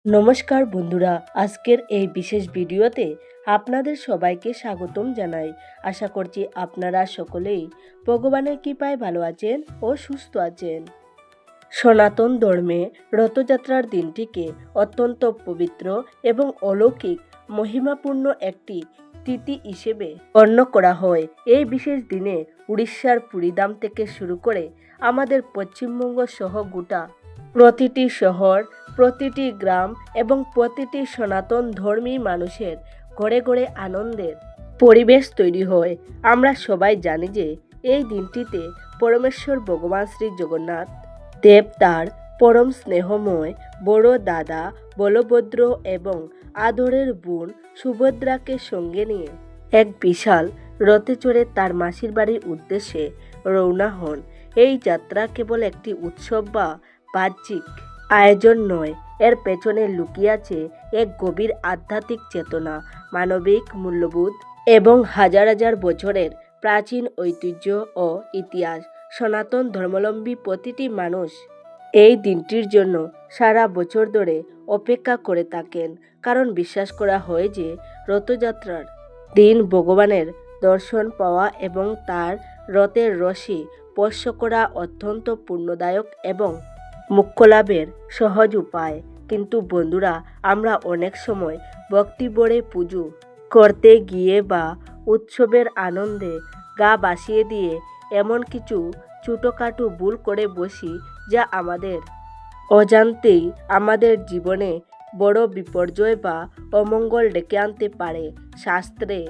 নমস্কার বন্ধুরা, আজকের এই বিশেষ ভিডিওতে আপনাদের সবাইকে স্বাগতম জানাই। আশা করছি আপনারা সকলেই ভগবানের কৃপায় ভালো আছেন ও সুস্থ আছেন। সনাতন ধর্মে রথযাত্রার দিনটিকে অত্যন্ত পবিত্র এবং অলৌকিক মহিমাপূর্ণ একটি তিথি হিসেবে গণ্য করা হয়। এই বিশেষ দিনে উড়িষ্যার পুরীধাম থেকে শুরু করে আমাদের পশ্চিমবঙ্গ সহ গোটা প্রতিটি শহর, প্রতিটি গ্রাম এবং প্রতিটি সনাতন ধর্মী মানুষের ঘরে ঘরে আনন্দের পরিবেশ তৈরি হয়। আমরা সবাই জানি যে এই দিনটিতে পরমেশ্বর ভগবান শ্রী জগন্নাথ দেব তার পরম স্নেহময় বড় দাদা বলভদ্র এবং আদরের বোন সুভদ্রাকে সঙ্গে নিয়ে এক বিশাল রথে চড়ে তার মাসির বাড়ির উদ্দেশ্যে রওনা হন। এই যাত্রা কেবল একটি উৎসব বা বাহ্যিক আয়োজন নয়, এর পেছনে লুকিয়ে আছে এক গভীর আধ্যাত্মিক চেতনা, মানবিক মূল্যবোধ এবং হাজার হাজার বছরের প্রাচীন ঐতিহ্য ও ইতিহাস। সনাতন ধর্মাবলম্বী প্রতিটি মানুষ এই দিনটির জন্য সারা বছর ধরে অপেক্ষা করে থাকেন, কারণ বিশ্বাস করা হয় যে রথযাত্রার দিন ভগবানের দর্শন পাওয়া এবং তার রথের রশি স্পর্শ করা অত্যন্ত পুণ্যদায়ক এবং মোক্ষলাভের সহজ উপায়। কিন্তু বন্ধুরা, আমরা অনেক সময় ভক্তি ভরে পুজো করতে গিয়ে বা উৎসবের আনন্দে গা ভাসিয়ে দিয়ে এমন কিছু ছোটোখাটো ভুল করে বসি যা আমাদের অজান্তেই আমাদের জীবনে বড় বিপর্যয় বা অমঙ্গল ডেকে আনতে পারে। শাস্ত্রে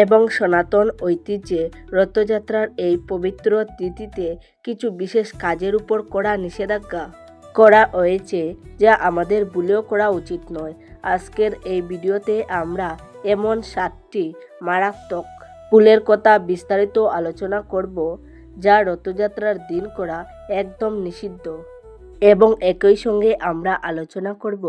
এবং সনাতন ঐতিহ্যে রথযাত্রার এই পবিত্র তিথিতে কিছু বিশেষ কাজের উপর কড়া নিষেধাজ্ঞা করা হয়েছে, যা আমাদের ভুলেও করা উচিত নয়। আজকের এই ভিডিওতে আমরা এমন 7টি মারাত্মক ভুলের কথা বিস্তারিত আলোচনা করব, যা রথযাত্রার দিন করা একদম নিষিদ্ধ, এবং একই সঙ্গে আমরা আলোচনা করব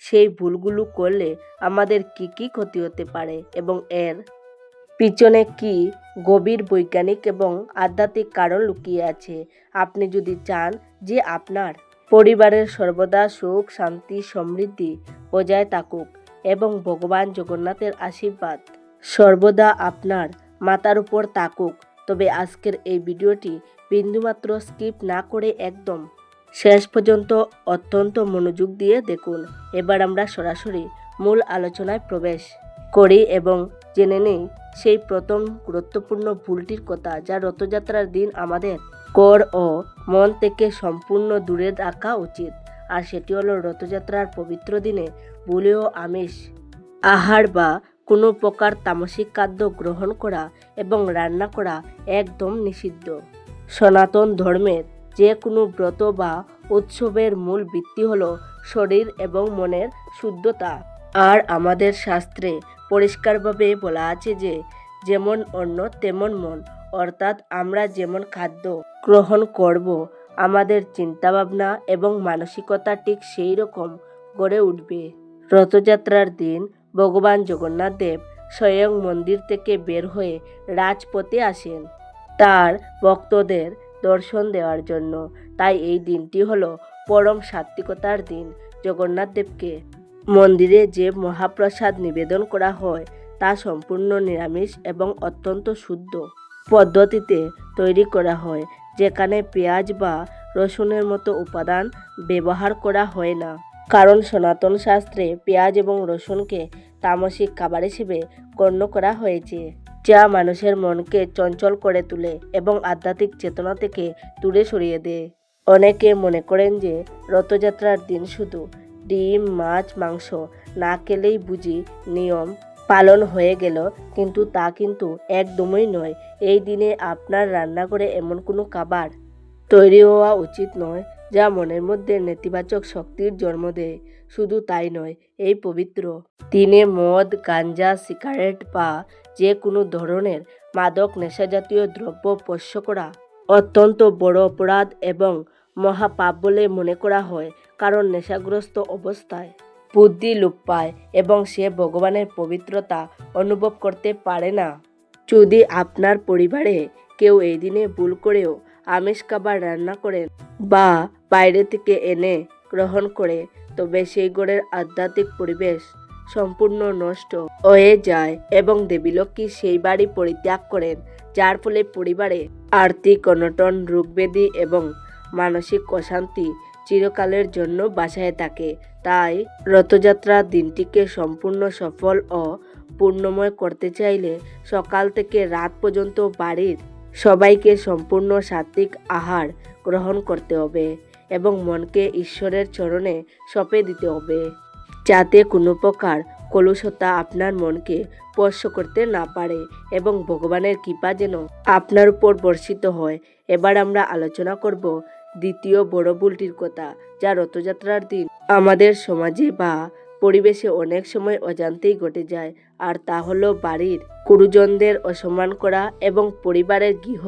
সেই ভুলগুলো করলে আমাদের কি কি ক্ষতি হতে পারে এবং এর পিছনে কি গভীর বৈজ্ঞানিক এবং আধ্যাত্মিক কারণ লুকিয়ে আছে। আপনি যদি চান যে আপনার পরিবারের সর্বদা সুখ শান্তি সমৃদ্ধি বজায় থাকুক এবং ভগবান জগন্নাথের আশীর্বাদ সর্বদা আপনার মাথার উপর থাকুক, তবে আজকের এই ভিডিওটি বিন্দুমাত্র স্কিপ না করে একদম শেষ পর্যন্ত অত্যন্ত মনোযোগ দিয়ে দেখুন। এবার আমরা সরাসরি মূল আলোচনায় প্রবেশ করি এবং জেনে নিই সেই প্রথম গুরুত্বপূর্ণ ভুলটির কথা, যা রথযাত্রার দিন আমাদের কর ও মন থেকে সম্পূর্ণ দূরে রাখা উচিত। আর সেটি হলো রথযাত্রার পবিত্র দিনে ভুলেও আমিষ আহার বা কোনো প্রকার তামসিক খাদ্য গ্রহণ করা এবং রান্না করা একদম নিষিদ্ধ। সনাতন ধর্মের যে কোনো ব্রত বা উৎসবের মূল ভিত্তি হলো শরীর এবং মনের শুদ্ধতা। আর আমাদের শাস্ত্রে পরিষ্কারভাবে বলা আছে যে যেমন অন্ন তেমন মন, অর্থাৎ আমরা যেমন খাদ্য গ্রহণ করব, আমাদের চিন্তাভাবনা এবং মানসিকতা ঠিক সেই রকম গড়ে উঠবে। রথযাত্রার দিন ভগবান জগন্নাথ দেব স্বয়ং মন্দির থেকে বের হয়ে রাজপথে আসেন তার ভক্তদের দর্শন দেওয়ার জন্য। তাই এই দিনটি হলো পরম সাত্ত্বিকতার দিন। জগন্নাথ দেবকে মন্দিরে যে মহাপ্রসাদ নিবেদন করা হয় তা সম্পূর্ণ নিরামিষ এবং অত্যন্ত শুদ্ধ পদ্ধতিতে তৈরি করা হয়, যেখানে পেঁয়াজ বা রসুনের মতো উপাদান ব্যবহার করা হয় না, কারণ সনাতন শাস্ত্রে পেঁয়াজ এবং রসুনকে তামসিক খাবার হিসেবে গণ্য করা হয়েছে, যা মানুষের মনকে চঞ্চল করে তোলে এবং আধ্যাত্মিক চেতনা থেকে দূরে সরিয়ে দেয়। অনেকে মনে করেন যে রথযাত্রার দিন শুধু ডিম মাছ মাংস না খেলেই বুঝি নিয়ম পালন হয়ে গেল, কিন্তু তা কিন্তু একদমই নয়। এই দিনে আপনার রান্নাঘরে এমন কোনো খাবার তৈরি হওয়া উচিত নয় যা মনের মধ্যে নেতিবাচক শক্তির জন্ম দেয়। শুধু তাই নয়, এই পবিত্র দিনে মদ গাঞ্জা সিগারেট বা যে কোনো ধরনের মাদক নেশাজাতীয় দ্রব্য স্পর্শ করা অত্যন্ত বড় অপরাধ এবং মহাপাপ বলে মনে করা হয়, কারণ নেশাগ্রস্ত অবস্থায় বুদ্ধি লোপ পায় এবং সে ভগবানের পবিত্রতা অনুভব করতে পারে না। যদি আপনার পরিবারে কেউ এই দিনে ভুল করেও আমিষ খাবার রান্না করেন বা বাইরে থেকে এনে গ্রহণ করে, তবে সেই ঘরের আধ্যাত্মিক পরিবেশ সম্পূর্ণ নষ্ট হয়ে যায় এবং দেবীলক্ষ্মী সেই বাড়ি পরিত্যাগ করেন, যার ফলে পরিবারে আর্থিক অনটন, রোগব্যাধি এবং মানসিক অশান্তি চিরকালের জন্য বাসায় থাকে। তাই রথযাত্রার দিনটিকে সম্পূর্ণ সফল ও পূর্ণময় করতে চাইলে সকাল থেকে রাত পর্যন্ত বাড়ির সবাইকে সম্পূর্ণ সাত্ত্বিক আহার গ্রহণ করতে হবে এবং মনকে ঈশ্বরের চরণে সঁপে দিতে হবে, যাতে কোনো প্রকার কলুষতা আপনার মনকে স্পর্শ করতে না পারে এবং ভগবানের কৃপা যেন আপনার উপর বর্ষিত হয়। এবার আমরা আলোচনা করব দ্বিতীয় বড় ভুলটির কথা, যা রথযাত্রার দিন আমাদের সমাজে বা পরিবেশে অনেক সময় অজান্তেই ঘটে যায়, আর তা হলো বাড়ির গুরুজনদের অসম্মান করা এবং পরিবারের গৃহ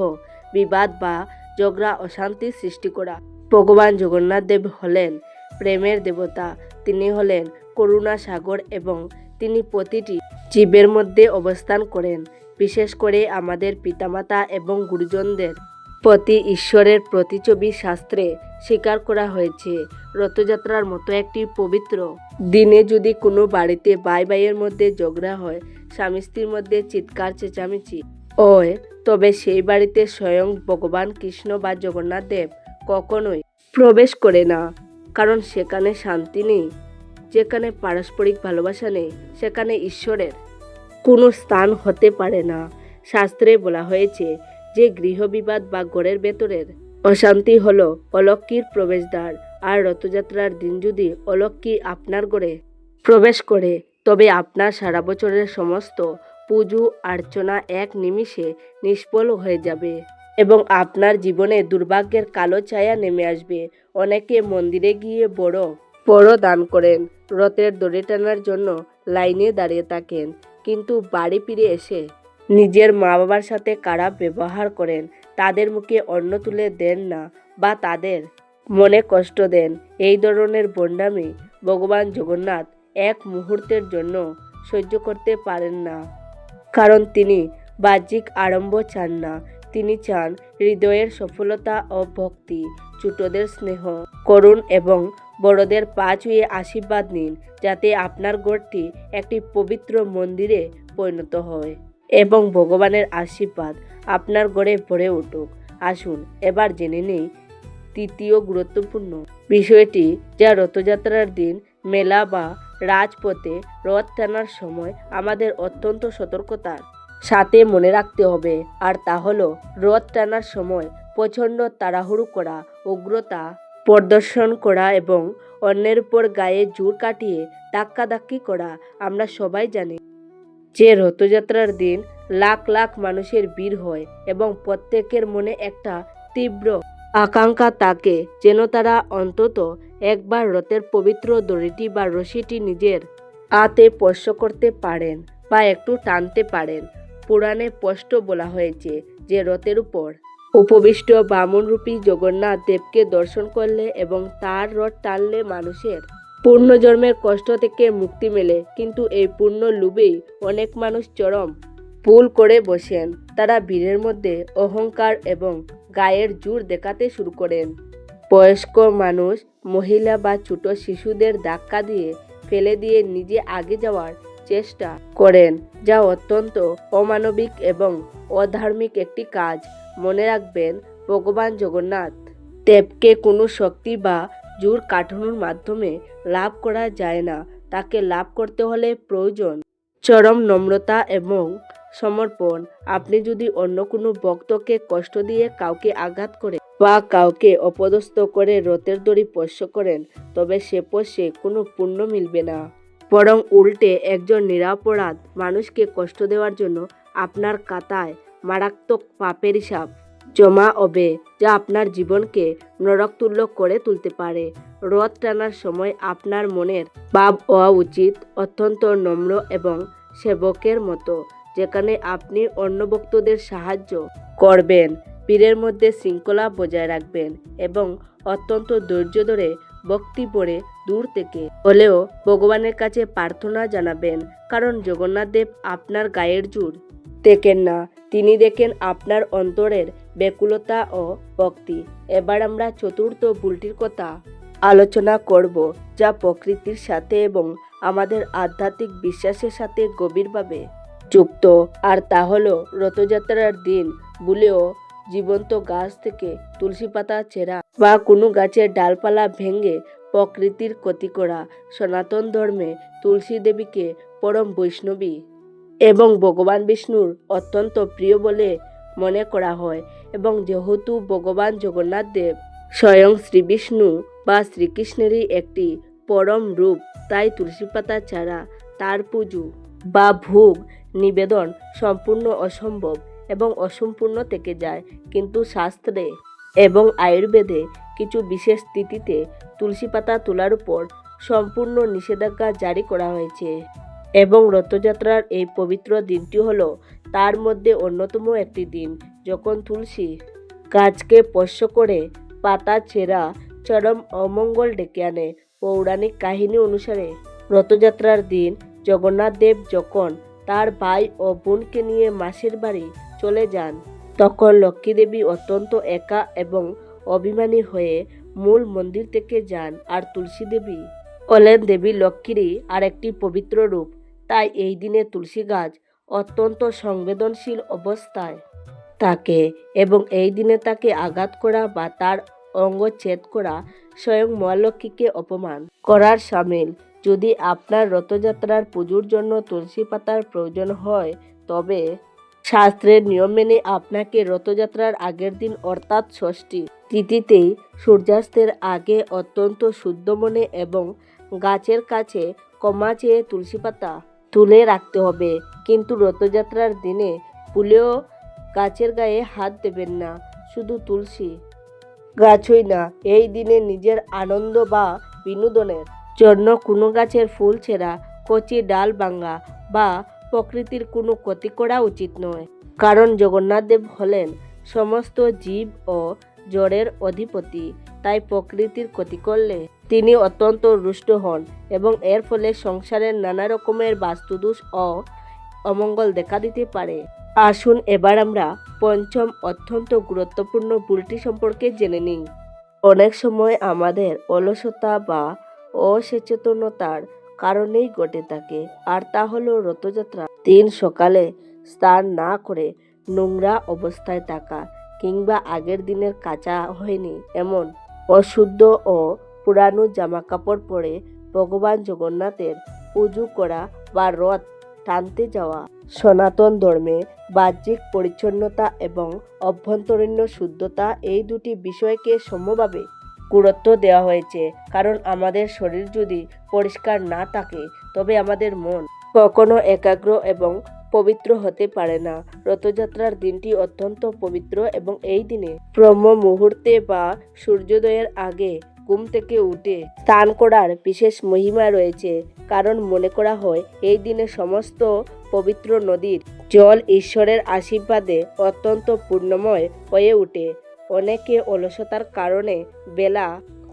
বিবাদ বা ঝগড়া অশান্তির সৃষ্টি করা। ভগবান জগন্নাথ দেব হলেন প্রেমের দেবতা, তিনি হলেন করুণা সাগর এবং তিনি প্রতিটি জীবের মধ্যে অবস্থান করেন। বিশেষ করে আমাদের পিতামাতা এবং গুরুজনদের প্রতি ঈশ্বরের প্রতিছবি শাস্ত্রে স্বীকার করা হয়েছে। রথযাত্রার মতো একটি পবিত্র দিনে যদি কোনো বাড়িতে ভাই ভাইয়ের মধ্যে ঝগড়া হয়, স্বামী স্ত্রীর মধ্যে চিৎকার চেঁচামেচি হয়, তবে সেই বাড়িতে স্বয়ং ভগবান কৃষ্ণ বা জগন্নাথ দেব কখনোই প্রবেশ করে না, কারণ সেখানে শান্তি নেই। যেখানে পারস্পরিক ভালোবাসা নেই, সেখানে ঈশ্বরের কোনো স্থান হতে পারে না। শাস্ত্রে বলা হয়েছে যে গৃহবিবাদ বা ঘরের ভেতরের অশান্তি হলো অলক্ষ্মীর প্রবেশদ্বার, আর রথযাত্রার দিন যদি অলক্ষ্মী আপনার ঘরে প্রবেশ করে, তবে আপনার সারা বছরের সমস্ত পুজো অর্চনা এক নিমিষে নিষ্ফল হয়ে যাবে এবং আপনার জীবনে দুর্ভাগ্যের কালো ছায়া নেমে আসবে। অনেকে মন্দিরে গিয়ে বড় বড় দান করেন, রথের দড়ি টানার জন্য লাইনে দাঁড়িয়ে থাকেন, কিন্তু বাড়ি ফিরে এসে নিজের মা বাবার সাথে খারাপ ব্যবহার করেন, তাদের মুখে অন্ন তুলে দেন না বা তাদের মনে কষ্ট দেন। এই ধরনের ভণ্ডামি ভগবান জগন্নাথ এক মুহূর্তের জন্য সহ্য করতে পারেন না, কারণ তিনি বাহ্যিক আড়ম্বর চান না, তিনি চান হৃদয়ের সফলতা ও ভক্তি। ছোটদের স্নেহ করুন এবং বড়দের পা ছুঁয়ে আশীর্বাদ নিন, যাতে আপনার ঘরটি একটি পবিত্র মন্দিরে পরিণত হয় এবং ভগবানের আশীর্বাদ আপনার ঘরে ভরে উঠুক। আসুন এবার জেনে নেই তৃতীয় গুরুত্বপূর্ণ বিষয়টি, যা রথযাত্রার দিন মেলা বা রাজপথে রথ টানার সময় আমাদের অত্যন্ত সতর্কতার সাথে মনে রাখতে হবে, আর তা হলো রথ টানার সময় প্রচণ্ড তাড়াহুড়ো করা, উগ্রতা প্রদর্শন করা এবং অন্যের উপর গায়ে জোর কাটিয়ে ধাক্কাধাক্কি করা। আমরা সবাই জানি যে রথযাত্রার দিন লাখ লাখ মানুষের ভিড় হয় এবং প্রত্যেকের মনে একটা তীব্র আকাঙ্ক্ষা থাকে যেন তারা অন্তত একবার রথের পবিত্র দড়িটি বা রশিটি নিজের হাতে স্পর্শ করতে পারেন বা একটু টানতে পারেন। পুরাণে স্পষ্ট বলা হয়েছে যে রথের উপর উপবিষ্ট বামনরূপী জগন্নাথ দেবকে দর্শন করলে এবং তার রথ টানলে মানুষের পূর্ণজন্মের কষ্ট থেকে মুক্তি মেলে। কিন্তু এই পূর্ণ লোভেই অনেক মানুষ চরম ভুল করে বসেন। তারা ভিড়ের মধ্যে অহংকার এবং গায়ের জোর দেখাতে শুরু করেন। বয়স্ক মানুষ, মহিলা বা ছোট শিশুদের ধাক্কা দিয়ে ফেলে দিয়ে নিজে আগে যাওয়ার চেষ্টা করেন, যা অত্যন্ত অমানবিক এবং অধার্মিক একটি কাজ। মনে রাখবেন, ভগবান জগন্নাথ দেবকে কোনো শক্তি বা জোর কাঠানোর মাধ্যমে লাভ করা যায় না। তাকে লাভ করতে হলে প্রয়োজন চরম নম্রতা এবং সমর্পণ। আপনি যদি অন্য কোনো ভক্তকে কষ্ট দিয়ে, কাউকে আঘাত করে বা কাউকে অপদস্থ করে রথের দড়ি স্পর্শ করেন, তবে সে স্পর্শে কোনো পুণ্য মিলবে না, বরং উল্টে একজন নিরপরাধ মানুষকে কষ্ট দেওয়ার জন্য আপনার খাতায় মারাত্মক পাপের হিসাব জমা হবে, যা আপনার জীবনকে নরকতুল্য করে তুলতে পারে। রথ টানার সময় আপনার মনের ভাব হওয়া উচিত অত্যন্ত নম্র এবং সেবকের মতো, যেখানে আপনি অন্য ভক্তদের সাহায্য করবেন, পীরের মধ্যে শৃঙ্খলা বজায় রাখবেন এবং অত্যন্ত ধৈর্য ধরে ভক্তি ভরে দূর থেকে হলেও ভগবানের কাছে প্রার্থনা জানাবেন, কারণ জগন্নাথ দেব আপনার গায়ের জোর দেখেন না, তিনি দেখেন আপনার অন্তরের ব্যাকুলতা ও ভক্তি। এবার আমরা চতুর্থ ভুলটির কথা আলোচনা করব, যা প্রকৃতির সাথে এবং আমাদের আধ্যাত্মিক বিশ্বাসের সাথে গভীরভাবে যুক্ত। আর তা হলো রথযাত্রার দিন ভুলেও জীবন্ত গাছ থেকে তুলসী পাতা ছেঁড়া বা কোনো গাছের ডালপালা ভেঙে প্রকৃতির ক্ষতি করা। সনাতন ধর্মে তুলসী দেবীকে পরম বৈষ্ণবী এবং ভগবান বিষ্ণুর অত্যন্ত প্রিয় বলে মনে করা হয়, এবং যেহেতু ভগবান জগন্নাথ দেব স্বয়ং শ্রী বিষ্ণু বা শ্রীকৃষ্ণেরই একটি পরম রূপ, তাই তুলসী পাতা ছাড়া তার পুজো বা ভোগ নিবেদন সম্পূর্ণ অসম্ভব এবং অসম্পূর্ণ থেকে যায়। কিন্তু শাস্ত্রে এবং আয়ুর্বেদে কিছু বিশেষ তিথিতে তুলসী পাতা তোলার উপর সম্পূর্ণ নিষেধাজ্ঞা জারি করা হয়েছে, এবং রথযাত্রার এই পবিত্র দিনটি হলো তার মধ্যে অন্যতম একটি দিন, যখন তুলসী গাছকে স্পর্শ করে পাতা ছেঁড়া চরম অমঙ্গল ডেকে আনে। পৌরাণিক কাহিনী অনুসারে রথযাত্রার দিন জগন্নাথ দেব যখন তার ভাই ও বোনকে নিয়ে মাসির বাড়ি চলে যান, তখন লক্ষ্মী দেবী অত্যন্ত একা এবং অভিমানী হয়ে মূল মন্দির থেকে যান। আর তুলসী দেবী হলেন দেবী লক্ষ্মীরই আরেকটি পবিত্র রূপ, তাই এই দিনে তুলসী গাছ অত্যন্ত সংবেদনশীল অবস্থায় থাকে, এবং এই দিনে তাকে আঘাত করা বা তার অঙ্গ ছেদ করা স্বয়ং মহালক্ষ্মীকে অপমান করার সামিল। যদি আপনার রথযাত্রার পুজোর জন্য তুলসী পাতার প্রয়োজন হয়, তবে শাস্ত্রের নিয়ম মেনে আপনাকে রথযাত্রার আগের দিন অর্থাৎ ষষ্ঠী তিথিতেই সূর্যাস্তের আগে অত্যন্ত শুদ্ধ মনে এবং গাছের কাছে ক্ষমা চেয়ে তুলসী পাতা তুলে রাখতে হবে। কিন্তু রথযাত্রার দিনে ভুলেও গাছের গায়ে হাত দেবেন না। শুধু তুলসী গাছই না, এই দিনে নিজের আনন্দ বা বিনোদনের জন্য কোনো গাছের ফুল ছেঁড়া, কচি ডাল ভাঙা বা প্রকৃতির কোনো ক্ষতি করা উচিত নয়। কারণ জগন্নাথ দেব হলেন সমস্ত জীব ও জড়ের অধিপতি, তাই প্রকৃতির ক্ষতি করলে তিনি অত্যন্ত রুষ্ট হন এবং এর ফলে সংসারের নানা রকমের বাস্তুদোষ ও অমঙ্গল দেখা দিতে পারে। আসুন এবার আমরা পঞ্চম অত্যন্ত গুরুত্বপূর্ণ ভুলটি সম্পর্কে জেনে নিই। অনেক সময় আমাদের অলসতা বা অসচেতনতার কারণেই ঘটে থাকে, আর তা হলো রথযাত্রা দিন সকালে স্নান না করে নোংরা অবস্থায় থাকা, কিংবা আগের দিনের কাচা হয়নি এমন অশুদ্ধ ও পুরানো জামা কাপড় পরে ভগবান জগন্নাথের পুজো করা বা রথ টানতে যাওয়া। সনাতন ধর্মে বাহ্যিক পরিচ্ছন্নতা এবং অভ্যন্তরীণ শুদ্ধতা এই দুটি বিষয়কে সমভাবে গুরুত্ব দেওয়া হয়েছে, কারণ আমাদের শরীর যদি পরিষ্কার না থাকে তবে আমাদের মন কখনো একাগ্র এবং পবিত্র হতে পারে না। রথযাত্রার দিনটি অত্যন্ত পবিত্র এবং এই দিনে ব্রহ্ম মুহূর্তে বা সূর্যোদয়ের আগে ঘুম থেকে উঠে স্নান করার বিশেষ মহিমা রয়েছে, কারণ মনে করা হয় এই দিনে সমস্ত পবিত্র নদীর জল ঈশ্বরের আশীর্বাদে অত্যন্ত পূর্ণময় হয়ে ওঠে। অনেকে অলসতার কারণে বেলা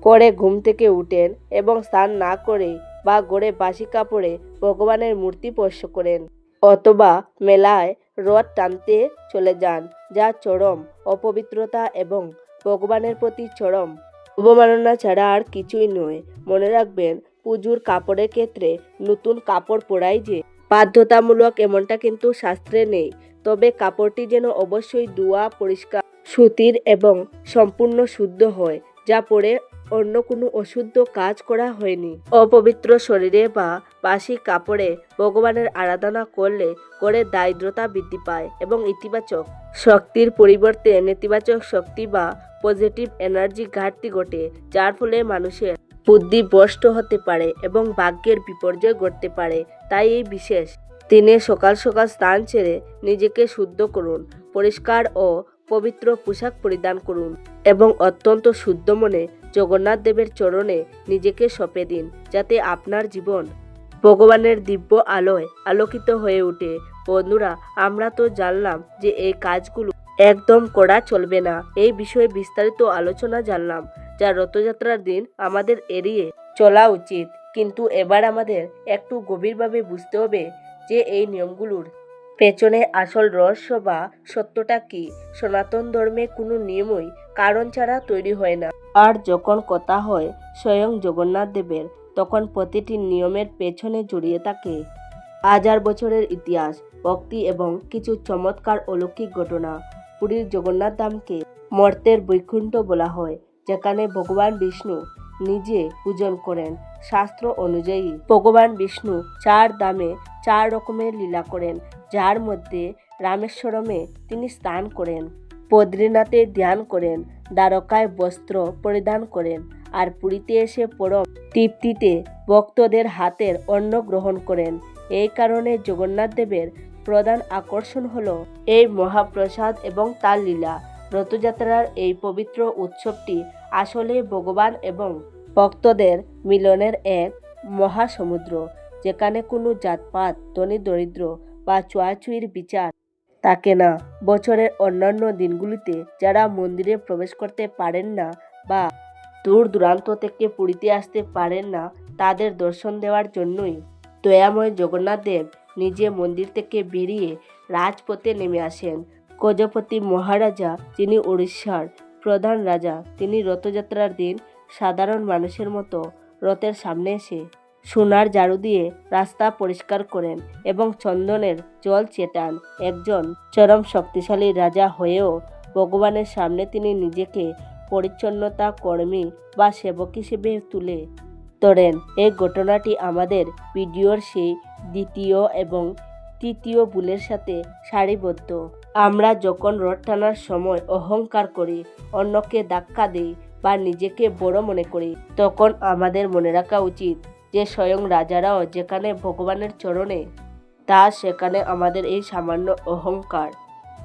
করে ঘুম থেকে উঠেন এবং স্নান না করে বা গড়ে বাসি কাপড়ে ভগবানের মূর্তি স্পর্শ করেন, অথবা মেলায় রথ টানতে চলে যান, যা চরম অপবিত্রতা এবং ভগবানের প্রতি চরম অবমাননা ছাড়া আর কিছুই নয়। মনে রাখবেন, পুজোর কাপড়ের ক্ষেত্রে নতুন কাপড় পরাই যে বাধ্যতামূলক এমনটা কিন্তু শাস্ত্রে নেই, তবে কাপড়টি যেন অবশ্যই ধোয়া, পরিষ্কার, সুতির এবং সম্পূর্ণ শুদ্ধ হয়, যা পরে অন্য কোনো অশুদ্ধ কাজ করা হয়নি। অপবিত্র শরীরে বা বাসি কাপড়ে ভগবানের আরাধনা করলে করে দারিদ্রতা বৃদ্ধি পায় এবং ইতিবাচক শক্তির পরিবর্তে নেতিবাচক শক্তি বা পজিটিভ এনার্জি ঘাটতি ঘটে, যার ফলে মানুষের বুদ্ধি ভ্রষ্ট হতে পারে এবং ভাগ্যের বিপর্যয় ঘটতে পারে। তাই এই বিশেষ দিনে সকাল সকাল স্নান ছেড়ে নিজেকে শুদ্ধ করুন, পরিষ্কার ও পবিত্র পোশাক পরিধান করুন এবং অত্যন্ত শুদ্ধ মনে জগন্নাথ দেবের চরণে নিজেকে সঁপে দিন, যাতে আপনার জীবন ভগবানের দিব্য আলোয় আলোকিত হয়ে ওঠে। বন্ধুরা, আমরা তো জানলাম যে এই কাজগুলো একদম করা চলবে না, এই বিষয়ে বিস্তারিত আলোচনা জানলাম, যা রথযাত্রার দিন আমাদের এড়িয়ে চলা উচিত। কিন্তু এবার আমাদের একটু গভীরভাবে বুঝতে হবে যে এই নিয়মগুলোর পেছনে আসল রহস্য বা সত্যটা কি। সনাতন ধর্মে কোনো নিয়মই কারণ ছাড়া তৈরি হয় না। আর যখন কথা হয় স্বয়ং জগন্নাথ দেবের, তখন প্রতিটি নিয়মের পেছনে জড়িয়ে থাকে হাজার বছরের ইতিহাস, ভক্তি এবং কিছু চমৎকার অলৌকিক ঘটনা। পুরীর জগন্নাথ ধামকে মর্ত্যের বৈকুণ্ঠ বলা হয়, যেখানে ভগবান বিষ্ণু নিজে পূজন করেন। শাস্ত্র অনুযায়ী ভগবান বিষ্ণু 4 ধামে 4 রকমের লীলা করেন, যার মধ্যে রামেশ্বরমে তিনি স্নান করেন, বদ্রীনাথে ধ্যান করেন, দ্বারকায় বস্ত্র পরিধান করেন, আর পুরীতে এসে পরম তৃপ্তিতে ভক্তদের হাতের অন্ন গ্রহণ করেন। এই কারণে জগন্নাথ দেবের প্রধান আকর্ষণ হল এই মহাপ্রসাদ এবং তার লীলা। রথযাত্রার এই পবিত্র উৎসবটি আসলে ভগবান এবং ভক্তদের মিলনের এক মহাসমুদ্র, যেখানে কোনো জাতপাত, ধনী দরিদ্র বা ছোঁয়াছুঁয়ির বিচার থাকে না। বছরের অন্যান্য দিনগুলিতে যারা মন্দিরে প্রবেশ করতে পারেন না বা দূর দূরান্ত থেকে পুরীতে আসতে পারেন না, তাদের দর্শন দেওয়ার জন্যই দয়াময় জগন্নাথ দেব নিজে মন্দির থেকে বেরিয়ে রাজপথে নেমে আসেন। গজপতি মহারাজা, যিনি উড়িষ্যার প্রধান রাজা, তিনি রথযাত্রার দিন সাধারণ মানুষের মতো রথের সামনে এসে সোনার ঝাড়ু দিয়ে রাস্তা পরিষ্কার করেন এবং চন্দনের জল ছেটান। একজন চরম শক্তিশালী রাজা হয়েও ভগবানের সামনে তিনি নিজেকে পরিচ্ছন্নতা কর্মী বা সেবক হিসেবে তুলে ধরেন। এই ঘটনাটি আমাদের ভিডিওর সেই দ্বিতীয় এবং তৃতীয় ভুলের সাথে সারিবদ্ধ। আমরা যখন রথ টানার সময় অহংকার করি, অন্যকে ধাক্কা দিই বা নিজেকে বড় মনে করি, তখন আমাদের মনে রাখা উচিত যে স্বয়ং রাজারাও যেখানে ভগবানের চরণে, তা সেখানে আমাদের এই সামান্য অহংকার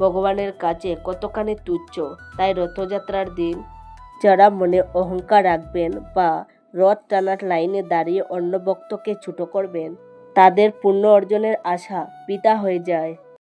ভগবানের কাছে কতখানি তুচ্ছ। তাই রথযাত্রার দিন যারা মনে অহংকার রাখবেন বা রথ টানার লাইনে দাঁড়িয়ে অন্য ভক্তকে ছোট করবেন, তাদের পুণ্য অর্জনের আশা বৃথা হয়ে যায়।